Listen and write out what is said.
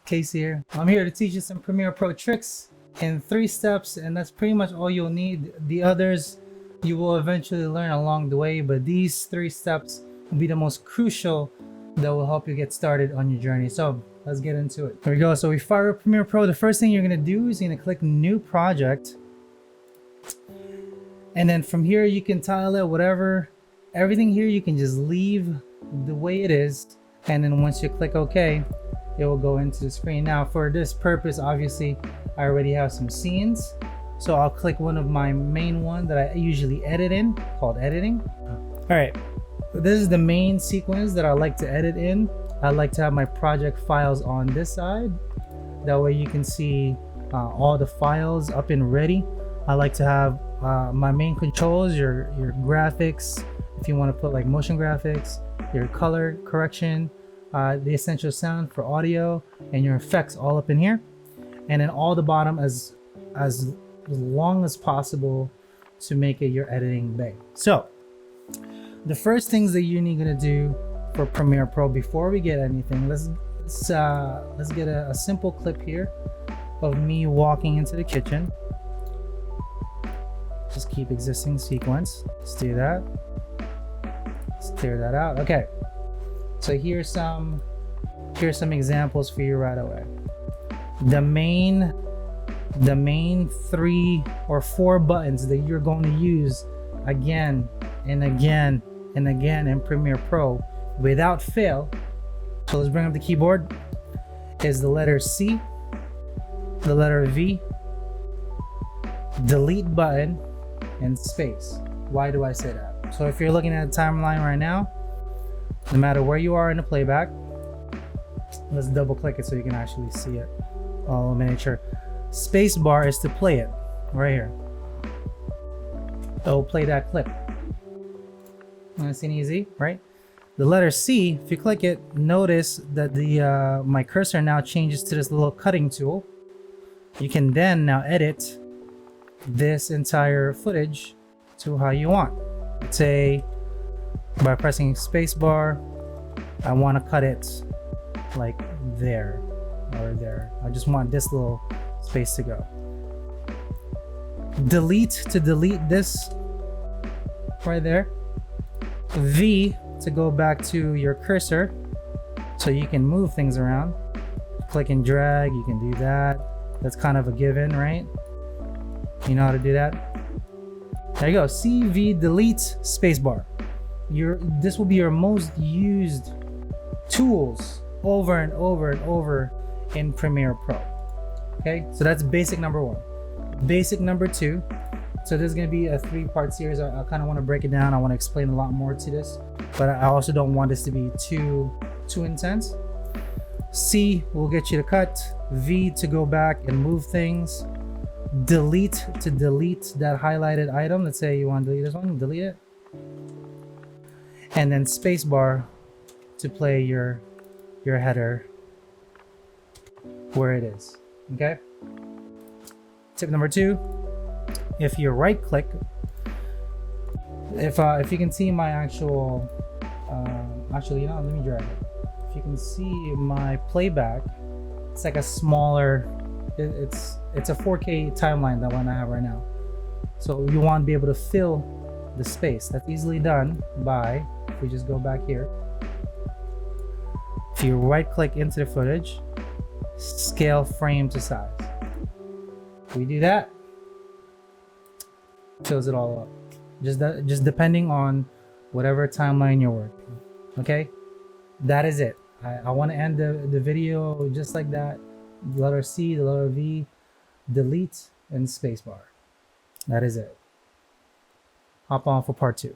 Casey here. I'm here to teach you some Premiere Pro tricks in 3 steps, and that's pretty much all you'll need. The others you will eventually learn along the way, but these 3 steps will be the most crucial that will help you get started on your journey. So let's get into it. Here we go. So we fire up Premiere Pro. The first thing you're gonna do is you're gonna click New Project, and then from here you can tile it, whatever. Everything here you can just leave the way it is, and then once you click OK, it will go into the screen. Now for this purpose, obviously I already have some scenes, so I'll click one of my main one that I usually edit in, called editing. All right, this is the main sequence that I like to edit in. I like to have my project files on this side, that way you can see all the files up and ready. I like to have my main controls, your graphics, if you want to put like motion graphics, your color correction, the essential sound for audio, and your effects all up in here, and then all the bottom as long as possible to make it your editing bay. So the first things that you're gonna do for Premiere Pro before we get anything, let's get a simple clip here of me walking into the kitchen. Just keep existing sequence. Let's do that. Let's clear that out. Okay, so here's some examples for you right away. The main 3 or 4 buttons that you're going to use again and again and again in Premiere Pro without fail, so let's bring up the keyboard, is the letter C, the letter V, delete button, and space. Why do I say that? So if you're looking at a timeline right now, no matter where you are in the playback, let's double click it so you can actually see it all miniature. Space bar is to play it right here. It'll play that clip. Nice and easy, right? The letter C, if you click it, notice that the my cursor now changes to this little cutting tool. You can then now edit this entire footage to how you want. Let's say by pressing spacebar, I want to cut it like there or there. I just want this little space to go. Delete to delete this right there. V to go back to your cursor so you can move things around. Click and drag, you can do that. That's kind of a given, right? You know how to do that? There you go. CV delete spacebar. This will be your most used tools over and over and over in Premiere Pro. Okay, so that's basic number 1. Basic number 2. So this is going to be a 3-part series. I kind of want to break it down. I want to explain a lot more to this, but I also don't want this to be too intense. C will get you to cut. V to go back and move things. Delete to delete that highlighted item. Let's say you want to delete this one, delete it. And then spacebar to play your header where it is. Okay. Tip number 2, if you right click, if you can see my actual actually, you know, let me drag it. If you can see my playback, it's like a smaller, it's a 4K timeline, that one I have right now. So you want to be able to fill the space. That's easily done by, if we just go back here, if you right click into the footage, scale frame to size. We do that, fills it all up. Just depending on whatever timeline you're working. Okay, that is it. I want to end the video just like that. The letter C, the letter V, delete, and spacebar. That is it. Hop on for part 2.